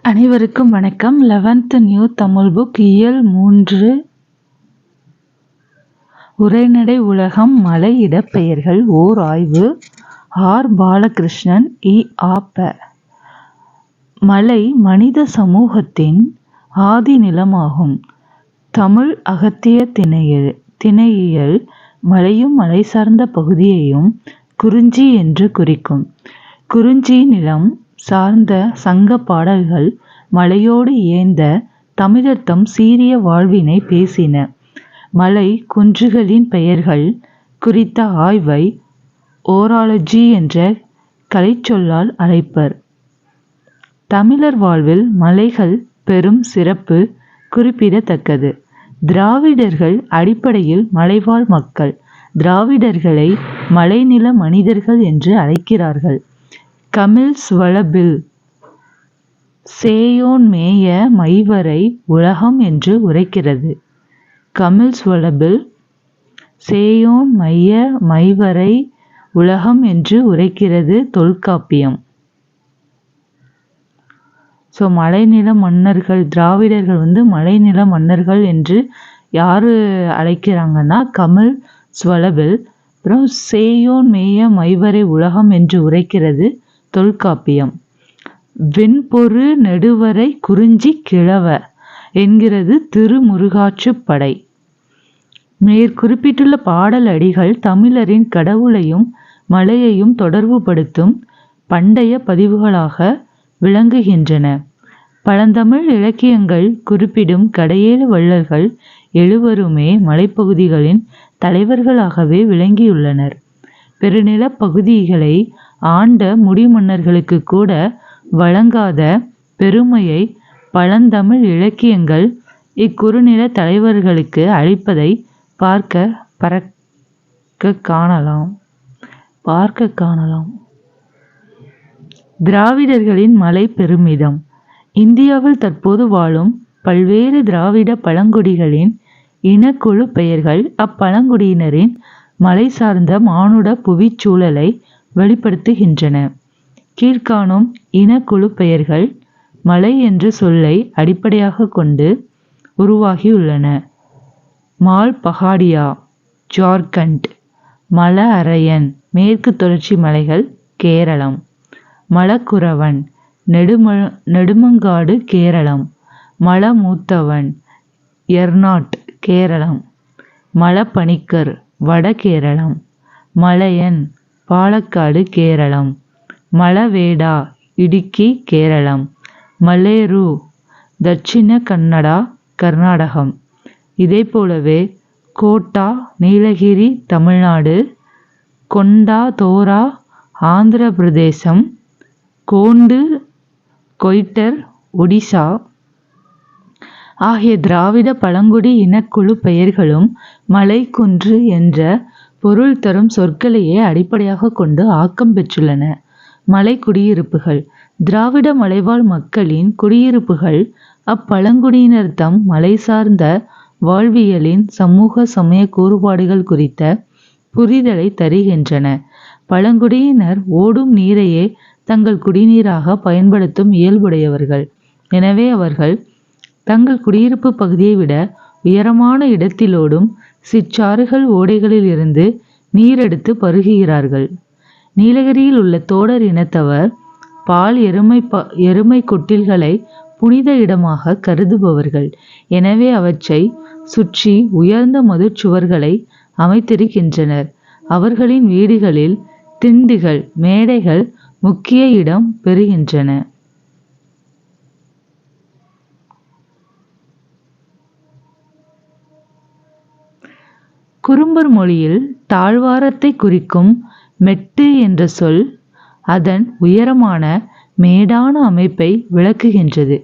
அனைவருக்கும் வணக்கம். 11th new Tamil book இயல் 3 உரைநடை உலகம் மலை இடப்பெயர்கள் ஓர் ஆய்வு. ஆர். பாலகிருஷ்ணன். ப. மலை மனித சமூகத்தின் ஆதி நிலமாகும். தமிழ் அகத்திய திணையியல் மலையும் மலை சார்ந்த பகுதியையும் குறிஞ்சி என்று குறிக்கும். குறிஞ்சி நிலம் சார்ந்த சங்க பாடல்கள் மலையோடு இயைந்த தமிழர்தம் சீரிய வாழ்வினை பேசின. மலை குன்றுகளின் பெயர்கள் குறித்த ஆய்வை ஓராலஜி என்ற கலைச்சொல்லால் அழைப்பர். தமிழர் வாழ்வில் மலைகள் பெரும் சிறப்பு குறிப்பிடத்தக்கது. திராவிடர்கள் அடிப்படையில் மலைவாழ் மக்கள். திராவிடர்களை மலைநில மனிதர்கள் என்று அழைக்கிறார்கள். கமிழ்ஸ் வளபில் சேயோன் மேய மைவரை உலகம் என்று உரைக்கிறது. கமிழ்ஸ் வளபில் சேயோன் மைய மைவரை உலகம் என்று உரைக்கிறது தொல்காப்பியம். ஸோ மலைநில மன்னர்கள், திராவிடர்கள் மலைநில மன்னர்கள் என்று யார் அழைக்கிறாங்கன்னா கமிழ் ஸ்வலபில். அப்புறம் சேயோன் மேய மைவரை உலகம் என்று உரைக்கிறது தொல்காப்பியம். வெண்பொரு நெடுவரை குறிஞ்சி கிழவ என்கிறது திருமுருகாற்றுப்படை. மேற்குறிப்பிட்டுள்ள பாடல் அடிகள் தமிழரின் கடவுளையும் மலையையும் தொடர்புபடுத்தும் பண்டைய பதிவுகளாக விளங்குகின்றன. பழந்தமிழ் இலக்கியங்கள் குறிப்பிடும் கடையேழு வள்ளல்கள் எழுவருமே மலைப்பகுதிகளின் தலைவர்களாகவே விளங்கியுள்ளனர். பெருநிலப் பகுதிகளை ஆண்ட முடிமன்னர்களுக்கு கூட வழங்காத பெருமையை பழந்தமிழ் இலக்கியங்கள் இக்குறுநில தலைவர்களுக்கு அளிப்பதை பார்க்க காணலாம். திராவிடர்களின் மலை பெருமிதம். இந்தியாவில் தற்போது வாழும் பல்வேறு திராவிட பழங்குடிகளின் இனக்குழு பெயர்கள் அப்பழங்குடியினரின் மலை சார்ந்த மானுட புவிச்சூழலை வெளிப்படுத்துகின்றன. கீழ்காணும் இனக்குழு பெயர்கள் மலை என்ற சொல்லை அடிப்படையாக கொண்டு உருவாகியுள்ளன. மால் பகாடியா ஜார்க்கண்ட். மல அரையன் மேற்கு தொடர்ச்சி மலைகள் கேரளம். மலக்குறவன் நெடுமங்காடு கேரளம். மலமூத்தவன் எர்நாட் கேரளம். மலப்பணிக்கர் வட கேரளம். மலையன் பாலக்காடு கேரளம். மலவேடா இடுக்கி கேரளம். மலேரு தட்சிண கன்னடா கர்நாடகம். இதே போலவே கோட்டா நீலகிரி தமிழ்நாடு. கொண்டா தோரா ஆந்திர பிரதேசம். கோண்டு கொய்டர் ஒடிசா ஆகிய திராவிட பழங்குடி இனக்குழு பெயர்களும் மலை குன்று என்ற பொருள் தரும் சொற்களையே அடிப்படையாக கொண்டு ஆக்கம் பெற்றுள்ளன. மலை குடியிருப்புகள். திராவிட மலைவாழ் மக்களின் குடியிருப்புகள் அப்பழங்குடியினர் தம் மலை சார்ந்த வாழ்வியலின் சமூக சமய கூறுபாடுகள் குறித்த புரிதலை தருகின்றன. பழங்குடியினர் ஓடும் நீரையே தங்கள் குடிநீராக பயன்படுத்தும் இயல்புடையவர்கள். எனவே அவர்கள் தங்கள் குடியிருப்பு பகுதியை விட உயரமான இடத்திலோடும் சிற்றாறுகள் ஓடைகளில் இருந்து நீரெடுத்து பருகுகிறார்கள். நீலகிரியில் உள்ள தோடர் இனத்தவர் பால் எருமை கொட்டில்களை புனித இடமாக கருதுபவர்கள். எனவே அவற்றை சுற்றி உயர்ந்த மதுச்சுவர்களை அமைத்திருக்கின்றனர். அவர்களின் வீடுகளில் திண்டுகள் மேடைகள் முக்கிய இடம் பெறுகின்றன. குறும்பர் மொழியில் தாழ்வாரத்தை குறிக்கும் மெட்டு என்ற சொல் அதன் உயரமான மேடான அமைப்பை விளக்குகின்றது.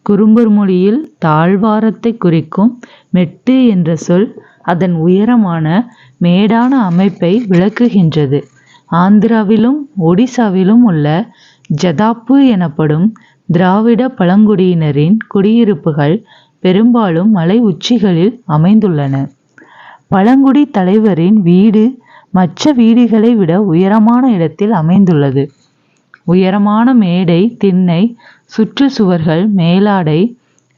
குறும்பர் மொழியில் தாழ்வாரத்தை குறிக்கும் மெட்டு என்ற சொல் அதன் உயரமான மேடான அமைப்பை விளக்குகின்றது. ஆந்திராவிலும் ஒடிசாவிலும் உள்ள ஜதாப்பு எனப்படும் திராவிட பழங்குடியினரின் குடியிருப்புகள் பெரும்பாலும் மலை உச்சிகளில் அமைந்துள்ளன. பழங்குடி தலைவரின் வீடு மற்ற வீடுகளை விட உயரமான இடத்தில் அமைந்துள்ளது. உயரமான மேடை, திண்ணை, சுற்றுச்சுவர்கள், மேலாடை,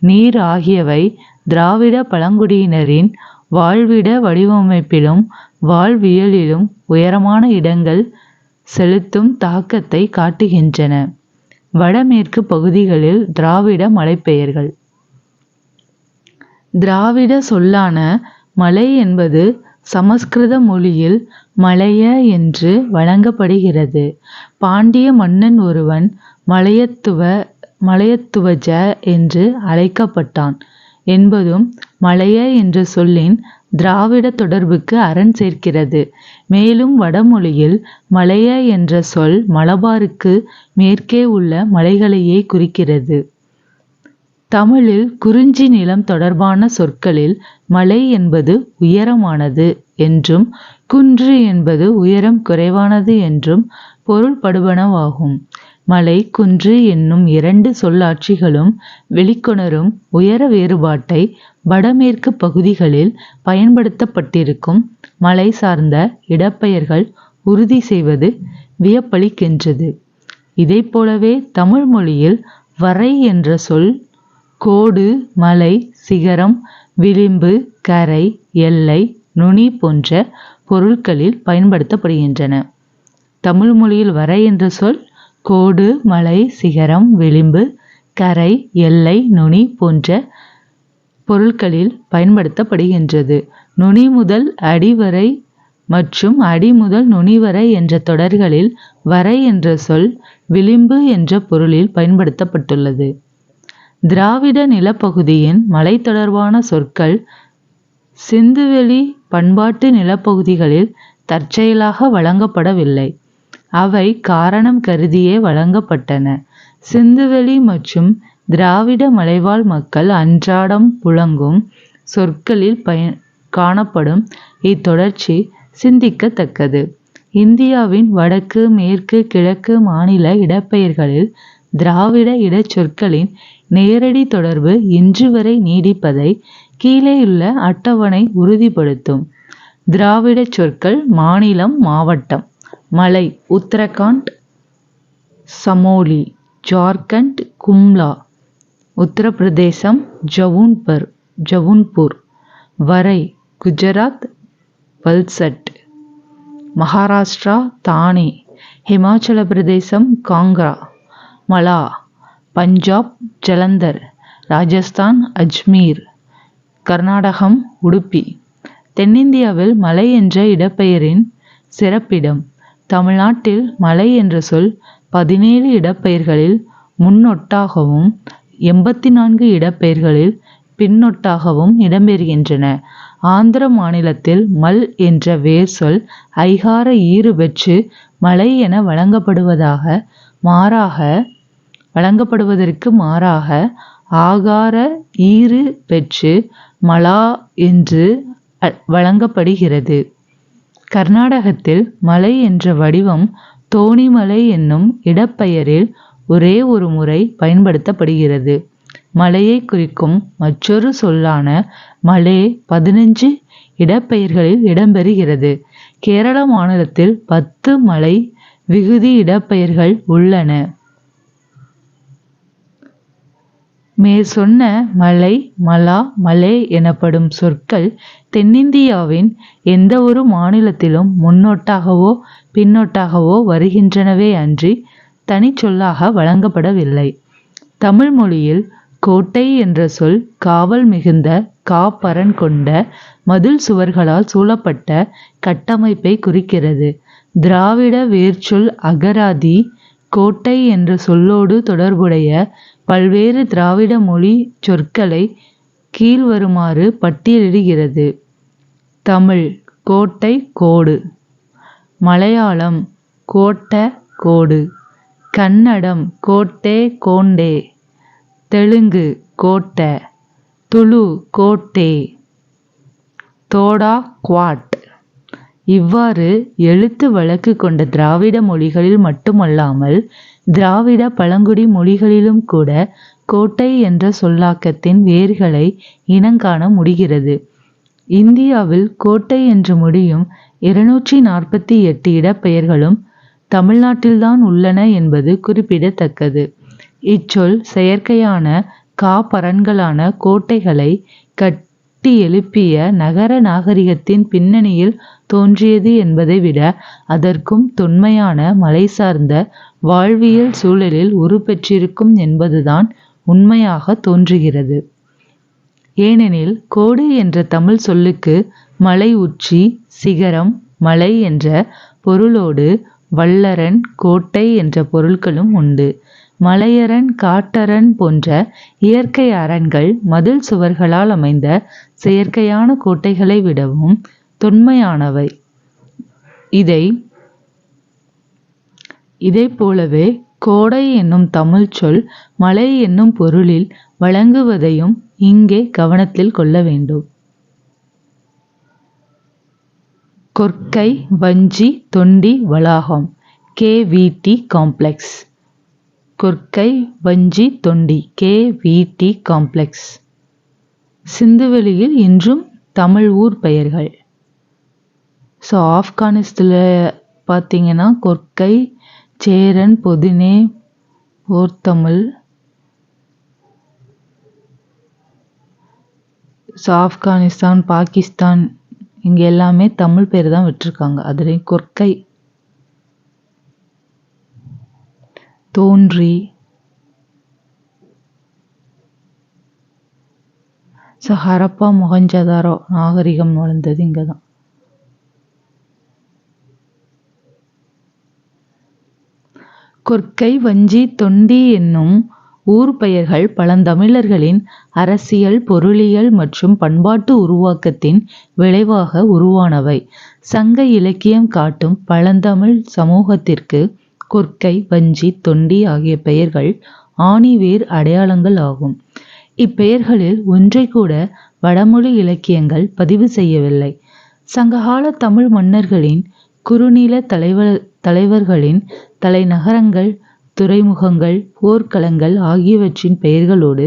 நீர் ஆகியவை திராவிட பழங்குடியினரின் வாழ்விட வடிவமைப்பிலும் வாழ்வியலிலும் உயரமான இடங்கள் செலுத்தும் தாக்கத்தை காட்டுகின்றன. வடமேற்கு பகுதிகளில் திராவிட மலைப்பெயர்கள். திராவிட சொல்லான மலை என்பது சமஸ்கிருத மொழியில் மலைய என்று வழங்கப்படுகிறது. பாண்டிய மன்னன் ஒருவன் மலையத்துவஜ என்று அழைக்கப்பட்டான் என்பதும் மலைய என்ற சொல்லின் திராவிட தொடர்புக்கு அரண் சேர்க்கிறது. மேலும் வடமொழியில் மலைய என்ற சொல் மலபாருக்கு மேற்கே உள்ள மலைகளையே குறிக்கிறது. தமிழில் குறிஞ்சி நிலம் தொடர்பான சொற்களில் மலை என்பது உயரமானது என்றும் குன்று என்பது உயரம் குறைவானது என்றும் பொருள்படுவனவாகும். மலை, குன்று என்னும் இரண்டு சொல்லாட்சிகளும் வெளிக்கொணரும் உயர வேறுபாட்டை வடமேற்கு பகுதிகளில் பயன்படுத்தப்பட்டிருக்கும் மலை சார்ந்த இடப்பெயர்கள் உறுதி செய்வது வியப்பளிக்கின்றது. இதைப்போலவே தமிழ் மொழியில் வரை என்ற சொல் கோடு, மலை, சிகரம், விளிம்பு, கரை, எல்லை, நுனி போன்ற பொருட்களில் பயன்படுத்தப்படுகின்றன. தமிழ் மொழியில் வரை என்ற சொல் கோடு, மலை, சிகரம், விளிம்பு, கரை, எல்லை, நுனி போன்ற பொருட்களில் பயன்படுத்தப்படுகின்றது. நுனி முதல் அடி வரை மற்றும் அடி முதல் நுனி வரை என்ற தொடர்களில் வரை என்ற சொல் விளிம்பு என்ற பொருளில் பயன்படுத்தப்பட்டுள்ளது. திராவிட நிலப்பகுதியின் மலை தொடர்பான சொற்கள் சிந்துவெளி பண்பாட்டு நிலப்பகுதிகளில் தற்செயலாக வழங்கப்படவில்லை. அவை காரணம் கருதியே வழங்கப்பட்டன. சிந்துவெளி மற்றும் திராவிட மலைவாழ் மக்கள் அன்றாடம் புழங்கும் சொற்களில் காணப்படும் இத்தொடர்ச்சி சிந்திக்கத்தக்கது. இந்தியாவின் வடக்கு, மேற்கு, கிழக்கு மாநில இடப்பெயர்களில் திராவிட இடச்சொற்களின் நேரடி தொடர்பு இன்று வரை நீடிப்பதை கீழேயுள்ள அட்டவணை உறுதிப்படுத்தும். திராவிட சொற்கள். மாநிலம், மாவட்டம். மலை உத்தரகாண்ட், சமோலி. ஜார்க்கண்ட், கும்லா. உத்தரப்பிரதேசம் ஜவுன்பூர். வரை குஜராத், வல்சட். மகாராஷ்டிரா தானே. ஹிமாச்சல பிரதேசம் காங்க்ரா. மலா. பஞ்சாப் ஜலந்தர். ராஜஸ்தான் அஜ்மீர். கர்நாடகம் உடுப்பி. தென்னிந்தியாவில் மலை என்ற இடப்பெயரின் சிறப்பிடம். தமிழ்நாட்டில் மலை என்ற சொல் 17 இடப்பெயர்களில் முன்னொட்டாகவும் 84 இடப்பெயர்களில் பின்னொட்டாகவும் இடம்பெறுகின்றன. ஆந்திர மாநிலத்தில் மல் என்ற வேர் சொல் ஐகார ஈறு பெற்று மலை என வழங்கப்படுவதற்கு மாறாக ஆகார ஈறு பெற்று மலா என்று வழங்கப்படுகிறது. கர்நாடகத்தில் மலை என்ற வடிவம் தோணிமலை என்னும் இடப்பெயரில் ஒரே ஒரு முறை பயன்படுத்தப்படுகிறது. மலையை குறிக்கும் மற்றொரு சொல்லான மலே 15 இடப்பெயர்களில் இடம்பெறுகிறது. கேரள மாநிலத்தில் 10 மலை விகுதி இடப்பெயர்கள் உள்ளன. மேற்சொன்ன மலை, மலா, மலே எனப்படும் சொற்கள் தென்னிந்தியாவின் எந்த ஒரு மாநிலத்திலும் முன்னொட்டாகவோ பின்னொட்டாகவோ வருகின்றனவே அன்றி தனிச்சொல்லாக வழங்கப்படவில்லை. தமிழ் மொழியில் கோட்டை என்ற சொல் காவல் மிகுந்த காப்பரண் கொண்ட மதில் சுவர்களால் சூழப்பட்ட கட்டமைப்பை குறிக்கிறது. திராவிட வேர்ச்சொல் அகராதி கோட்டை என்ற சொல்லோடு தொடர்புடைய பல்வேறு திராவிட மொழி சொற்களை கீழ்வருமாறு பட்டியலிடுகிறது. தமிழ் கோட்டை, கோடு. மலையாளம் கோட்ட, கோடு. கன்னடம் கோட்டே, கோண்டே. தெலுங்கு கோட்ட. துளு கோட்டே. தோடா, குவாட். இவ்வாறு எழுத்து வழக்கு கொண்ட திராவிட மொழிகளில் மட்டுமல்லாமல் திராவிட பழங்குடி மொழிகளிலும் கூட கோட்டை என்ற சொல்லாக்கத்தின் வேர்களை இனங்காண முடிகிறது. இந்தியாவில் கோட்டை என்று முடியும் 248 இடப்பெயர்களும் தமிழ்நாட்டில்தான் உள்ளன என்பது குறிப்பிடத்தக்கது. இச்சொல் செயற்கையான காப்பரன்களான கோட்டைகளை கட்டி எழுப்பிய நகர நாகரிகத்தின் பின்னணியில் தோன்றியது என்பதை விட அதற்கும் தொன்மையான மலை சார்ந்த வாழ்வியல் சூழலில் உருப்பெற்றிருக்கும் என்பதுதான் உண்மையாக தோன்றுகிறது. ஏனெனில் கோடு என்ற தமிழ் சொல்லுக்கு மலை உச்சி, சிகரம், மலை என்ற பொருளோடு வல்லரண், கோட்டை என்ற பொருட்களும் உண்டு. மலையரண், காட்டரண் போன்ற இயற்கை அரண்கள் மதில் சுவர்களால் அமைந்த செயற்கையான கோட்டைகளை விடவும் தொன்மையானவை. இதை போலவே கோடை என்னும் தமிழ் சொல் மலை என்னும் பொருளில் வழங்குவதையும் இங்கே கவனத்தில் கொள்ள வேண்டும். கொற்கை வஞ்சி தொண்டி வளாகம் KVT காம்ப்ளெக்ஸ். கொற்கை வஞ்சி தொண்டி KVT காம்ப்ளெக்ஸ். சிந்துவெளியில் இன்றும் தமிழ் ஊர் பெயர்கள். ஆப்கானிஸ்தானில் பார்த்தீங்கன்னா கொற்கை, சேரன், பொதினே, போர்த்தமிழ். ஆப்கானிஸ்தான், பாகிஸ்தான் இங்கே எல்லாமே தமிழ் பேர் தான் விட்டுருக்காங்க. அதுலேயும் கொற்கை, தோன்றி, ஹரப்பா மொஹஞ்சதாரோ நாகரிகம் வளர்ந்தது இங்கே தான். கொற்கை வஞ்சி தொண்டி என்னும் ஊர் பெயர்கள் பழந்தமிழர்களின் அரசியல், பொருளியல் மற்றும் பண்பாட்டு உருவாக்கத்தின் விளைவாக உருவானவை. சங்க இலக்கியம் காட்டும் பழந்தமிழ் சமூகத்திற்கு கொற்கை, வஞ்சி, தொண்டி ஆகிய பெயர்கள் ஆணிவேர் அடையாளங்கள் ஆகும். இப்பெயர்களில் ஒன்றை கூட வடமொழி இலக்கியங்கள் பதிவு செய்யவில்லை. சங்ககால தமிழ் மன்னர்களின் குறுநில தலைவர்களின் தலைநகரங்கள், துறைமுகங்கள், போர்க்களங்கள் ஆகியவற்றின் பெயர்களோடு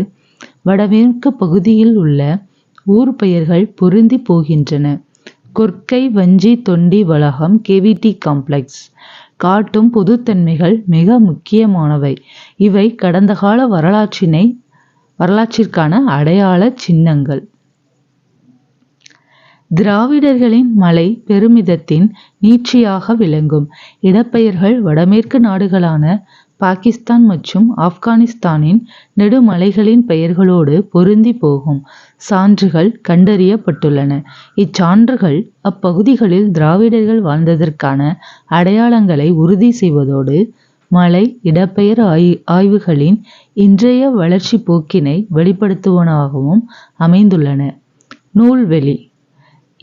வடமேற்கு பகுதியில் உள்ள ஊர் பெயர்கள் பொருந்தி போகின்றன. கொற்கை வஞ்சி தொண்டி வளாகம் KVT காம்ப்ளெக்ஸ் காட்டும் பொதுத்தன்மைகள் மிக முக்கியமானவை. இவை கடந்த கால வரலாற்றிற்கான அடையாள சின்னங்கள். திராவிடர்களின் மலை பெருமிதத்தின் நீட்சியாக விளங்கும் இடப்பெயர்கள் வடமேற்கு நாடுகளான பாகிஸ்தான் மற்றும் ஆப்கானிஸ்தானின் நெடுமலைகளின் பெயர்களோடு பொருந்தி போகும் சான்றுகள் கண்டறியப்பட்டுள்ளன. இச்சான்றுகள் அப்பகுதிகளில் திராவிடர்கள் வாழ்ந்ததற்கான அடையாளங்களை உறுதி செய்வதோடு மலை இடப்பெயர் ஆய்வுகளின் இன்றைய வளர்ச்சி போக்கினை வெளிப்படுத்துவனவாகவும் அமைந்துள்ளன. நூல்வெளி.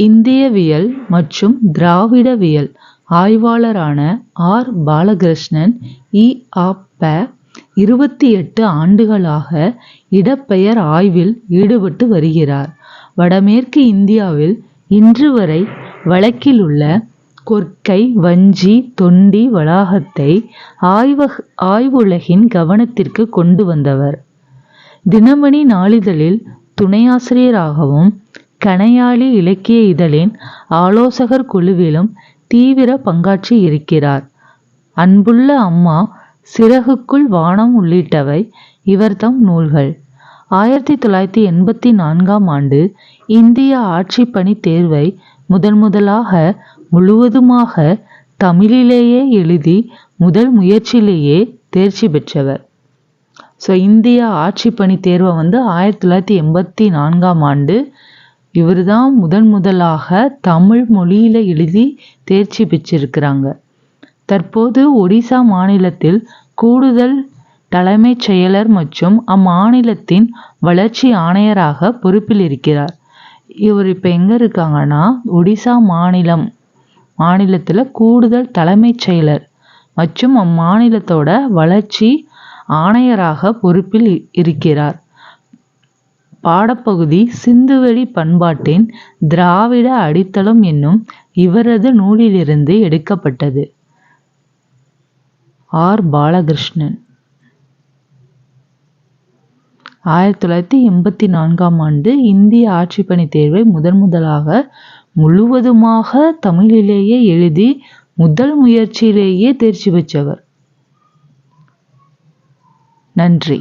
இந்தியவியல் மற்றும் திராவிடவியல் ஆய்வாளரான பாலகிருஷ்ணன் ப. 28 ஆண்டுகளாக இடப்பெயர் ஆய்வில் ஈடுபட்டு வருகிறார். வடமேற்கு இந்தியாவில் இன்று வரை வழக்கில் உள்ள கொற்கை வஞ்சி தொண்டி வளாகத்தை ஆய்வுலகின் கவனத்திற்கு கொண்டு வந்தவர். தினமணி நாளிதழில் துணையாசிரியராகவும் கணையாழி இலக்கிய இதழின் ஆலோசகர் குழுவிலும் தீவிர பங்காற்றி இருக்கிறார். அன்புள்ள அம்மா, சிறகுக்குள் வானம் உள்ளிட்டவை இவர்தம் நூல்கள். 1984 ஆண்டு இந்திய ஆட்சிப்பணி தேர்வை முதலாக முழுவதுமாக தமிழிலேயே எழுதி முதல் முயற்சியிலேயே தேர்ச்சி பெற்றவர். இந்திய ஆட்சிப்பணி தேர்வை 1984 ஆண்டு இவர் தான் முதலாக தமிழ் மொழியில எழுதி தேர்ச்சி பெற்றிருக்கிறாங்க. தற்போது ஒடிசா மாநிலத்தில் கூடுதல் தலைமைச் செயலர் மற்றும் அம்மாநிலத்தின் வளர்ச்சி ஆணையராக பொறுப்பில் இருக்கிறார். இவர் இப்போ எங்கே இருக்காங்கன்னா ஒடிசா மாநிலத்தில் கூடுதல் தலைமைச் செயலர் மற்றும் அம்மாநிலத்தோட வளர்ச்சி ஆணையராக பொறுப்பில் இருக்கிறார். பாடப்பகுதி சிந்துவெளி பண்பாட்டின் திராவிட அடித்தளம் என்னும் இவரது நூலிலிருந்து எடுக்கப்பட்டது. பாலகிருஷ்ணன் 1984 ஆண்டு இந்திய ஆட்சிப்பணி தேர்வை முதலாக முழுவதுமாக தமிழிலேயே எழுதி முதல் முயற்சியிலேயே தேர்ச்சி பெற்றவர். நன்றி.